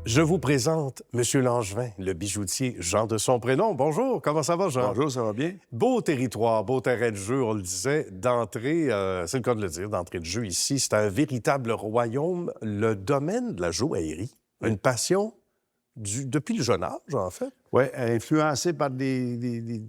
Je vous présente M. Langevin, le bijoutier Jean de son prénom. Bonjour, comment ça va, Jean? Bonjour, ça va bien? Beau territoire, beau terrain de jeu, on le disait, d'entrée, c'est le cas de le dire, d'entrée de jeu ici, c'est un véritable royaume. Le domaine de la joaillerie, une passion depuis le jeune âge, en fait. Oui, influencé par des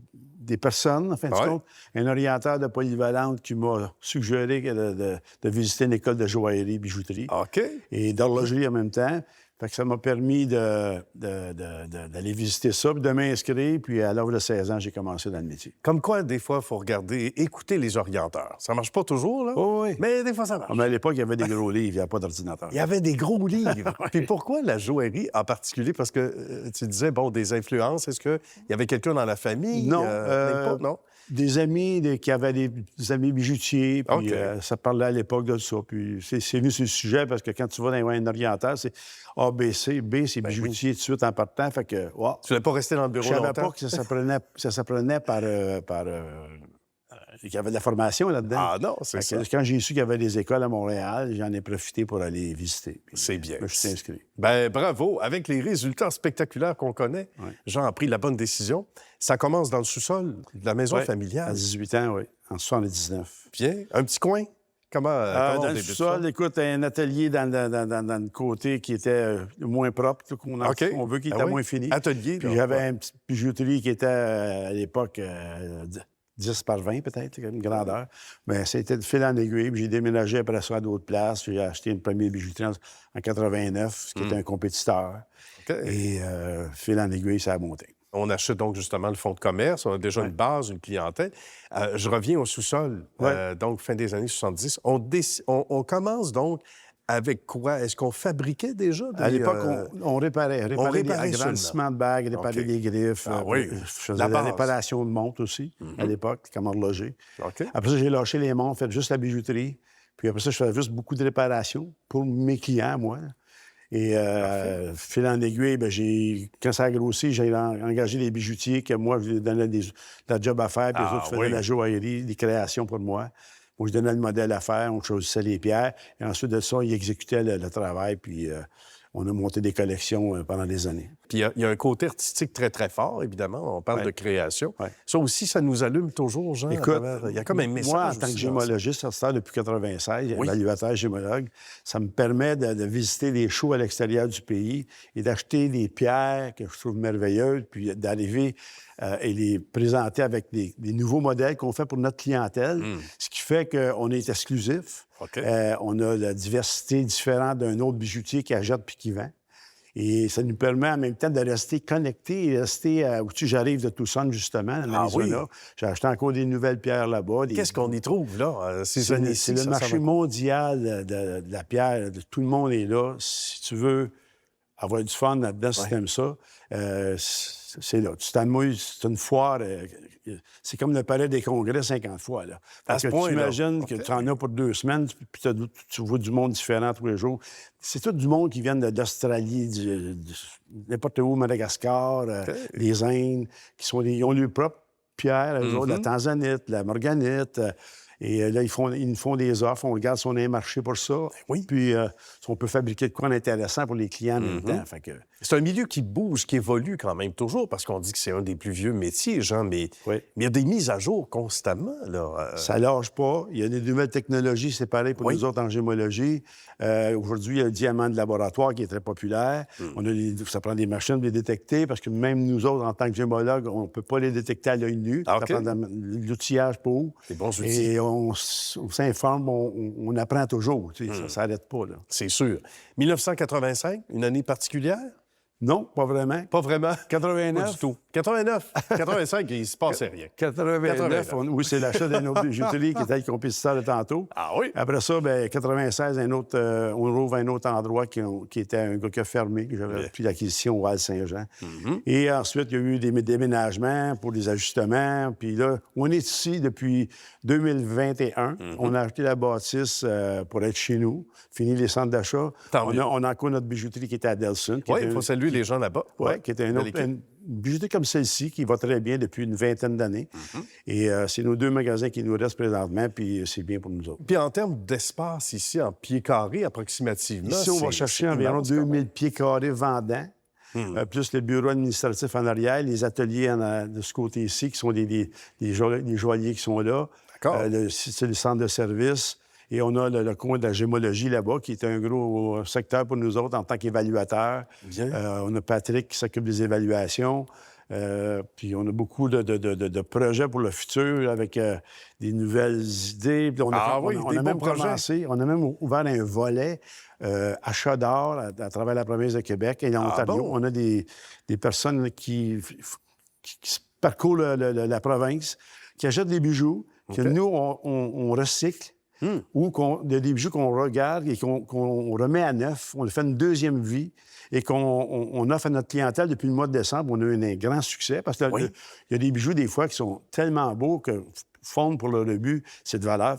personnes, en fin de compte. Un orienteur de polyvalente qui m'a suggéré de visiter une école de joaillerie, bijouterie. OK. Et d'horlogerie en même temps. Fait que ça m'a permis d'aller visiter ça, puis de m'inscrire. Puis à l'âge de 16 ans, j'ai commencé dans le métier. Comme quoi, des fois, il faut regarder, écouter les orienteurs. Ça marche pas toujours, là, oui. Mais des fois, ça marche. Mais à l'époque, il y avait des gros livres, il n'y avait pas d'ordinateur. Il y avait des gros livres. Puis pourquoi la joaillerie en particulier? Parce que tu disais, bon, des influences. Est-ce qu'il y avait quelqu'un dans la famille? Non. Non? Des amis qui avaient des amis bijoutiers, puis ça parlait à l'époque de ça. Puis c'est venu sur le sujet, parce que quand tu vas dans un oriental, c'est A, B, C. B, c'est bijoutier tout de suite en partant. Fait que, wow. Tu ne voulais pas rester dans le bureau longtemps? Je savais pas que ça s'apprenait par qu'il y avait de la formation là-dedans. Ah non, c'est ça. Quand j'ai su qu'il y avait des écoles à Montréal, j'en ai profité pour aller visiter. C'est bien. Je suis inscrit. Bien, bravo. Avec les résultats spectaculaires qu'on connaît, Jean a pris la bonne décision. Ça commence dans le sous-sol de la maison familiale. À 18 ans, oui. En 79. Bien. Un petit coin? Comment dans le sous-sol, écoute, un atelier dans le côté qui était moins propre, on veut qu'il était moins fini. Atelier. Puis j'avais une petite bijouterie qui était, à l'époque, 10 par 20 peut-être, une grandeur. Mais c'était de fil en aiguille. Puis j'ai déménagé après ça à d'autres places. J'ai acheté une première bijouterie en 89, ce qui était un compétiteur. Et fil en aiguille, ça a monté. On achète donc justement le fonds de commerce. On a déjà une base, une clientèle. Je reviens au sous-sol. Donc, fin des années 70. On commence donc avec quoi? Est-ce qu'on fabriquait déjà des... À l'époque, on réparait les agrandissements de bagues, réparait les griffes. Je faisais la réparation de montres aussi, à l'époque, comme horloger. Après ça, j'ai lâché les montres, fait juste la bijouterie. Puis après ça, je faisais juste beaucoup de réparations pour mes clients, moi. Et fil en aiguille, quand ça a grossi, j'ai engagé des bijoutiers que moi, je donnais la job à faire, puis les autres faisaient la joaillerie, des créations pour moi. Moi, je donnais le modèle à faire, on choisissait les pierres, et ensuite de ça, ils exécutaient le travail, puis on a monté des collections pendant des années. Puis il y a un côté artistique très, très fort, évidemment. On parle de création. Ça aussi, ça nous allume toujours, Jean. Écoute, il y a comme un message. Moi, en tant que gémologiste, ça depuis 96, évaluateur gémologue, ça me permet de visiter des shows à l'extérieur du pays et d'acheter des pierres que je trouve merveilleuses, puis d'arriver et les présenter avec des nouveaux modèles qu'on fait pour notre clientèle, ce qui fait qu'on est exclusif. On a la diversité différente d'un autre bijoutier qui achète puis qui vend. Et ça nous permet en même temps de rester connectés et rester où j'arrive de Tucson, justement, dans l'Arizona. J'ai acheté encore des nouvelles pierres là-bas. Qu'est-ce qu'on y trouve, là? C'est le marché mondial de la pierre. Tout le monde est là. Si tu veux avoir du fun là-dedans, si tu aimes ça, c'est là. Tu t'amuses, c'est une foire. C'est comme le palais des congrès 50 fois, là. Parce que tu imagines que tu en as pour 2 semaines, puis tu vois du monde différent tous les jours. C'est tout du monde qui vient d'Australie, n'importe où, Madagascar, les Indes, ils ont leur propre pierre, la tanzanite, la morganite. Et là, ils nous font des offres. On regarde si on a un marché pour ça. Puis, si on peut fabriquer de quoi d'intéressant pour les clients en même temps. C'est un milieu qui bouge, qui évolue quand même toujours, parce qu'on dit que c'est un des plus vieux métiers, Jean, mais il y a des mises à jour constamment, là. Ça lâche pas. Il y a des nouvelles technologies, c'est pareil pour nous autres en gémologie. Aujourd'hui, il y a le diamant de laboratoire qui est très populaire. Ça prend des machines pour les détecter, parce que même nous autres, en tant que gémologues, on ne peut pas les détecter à l'œil nu. Ça prend de l'outillage pour. Des bons outils. Et on s'informe, on apprend toujours. Ça ne s'arrête pas, là. C'est sûr. 1985, une année particulière? Non, pas vraiment. Pas vraiment? 89? Pas du tout. 89? 85, il se passait rien. 89. Oui, c'est l'achat d'un autre bijouterie qui était le compétiteur de tantôt. Ah oui? Après ça, 96, on rouvre un autre endroit qui était un gars qui a fermé, que j'avais pris l'acquisition au Val-Saint-Jean. Et ensuite, il y a eu des déménagements pour des ajustements. Puis là, on est ici depuis 2021. On a acheté la bâtisse pour être chez nous, fini les centres d'achat. On a encore notre bijouterie qui était à Delson. Oui, il faut saluer les gens là-bas. Oui, qui était bijouterie comme celle-ci qui va très bien depuis une vingtaine d'années. Et c'est nos 2 magasins qui nous restent présentement, puis c'est bien pour nous autres. Puis en termes d'espace ici, en pieds carrés approximativement... Ici, on va chercher environ 2000 pieds carrés vendants, plus le bureau administratif en arrière, les ateliers de ce côté-ci, qui sont des joailliers qui sont là. D'accord. C'est le centre de service. Et on a le coin de la gémologie là-bas, qui est un gros secteur pour nous autres en tant qu'évaluateurs. On a Patrick qui s'occupe des évaluations. Puis on a beaucoup de projets pour le futur avec des nouvelles idées. Puis on a même commencé, on a même ouvert un volet achat d'art à travers la province de Québec et l'Ontario. Bon? On a des personnes qui parcourent la province, qui achètent des bijoux, que nous, on recycle. Ou des bijoux qu'on regarde et qu'on remet à neuf, on fait une deuxième vie et qu'on offre à notre clientèle depuis le mois de décembre. On a eu un grand succès parce qu'il y a des bijoux, des fois, qui sont tellement beaux que fondre pour le rebut, c'est de valeur.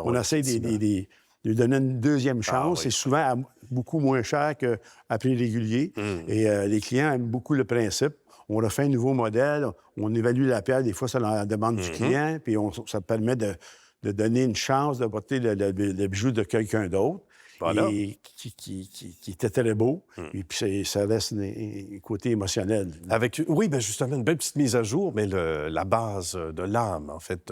On essaie de lui donner une deuxième chance et souvent beaucoup moins cher qu'à prix régulier. Et les clients aiment beaucoup le principe. On refait un nouveau modèle, on évalue la pierre, des fois, c'est la demande du client, puis ça permet de donner une chance de porter le bijou de quelqu'un d'autre, et qui était très beau. Et puis ça reste un côté émotionnel. Oui, bien justement, une belle petite mise à jour, mais la base de l'âme, en fait,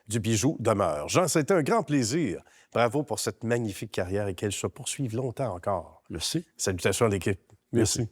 du bijou demeure. Jean, ça a été un grand plaisir. Bravo pour cette magnifique carrière et qu'elle se poursuive longtemps encore. Merci. Salutations à l'équipe. Merci.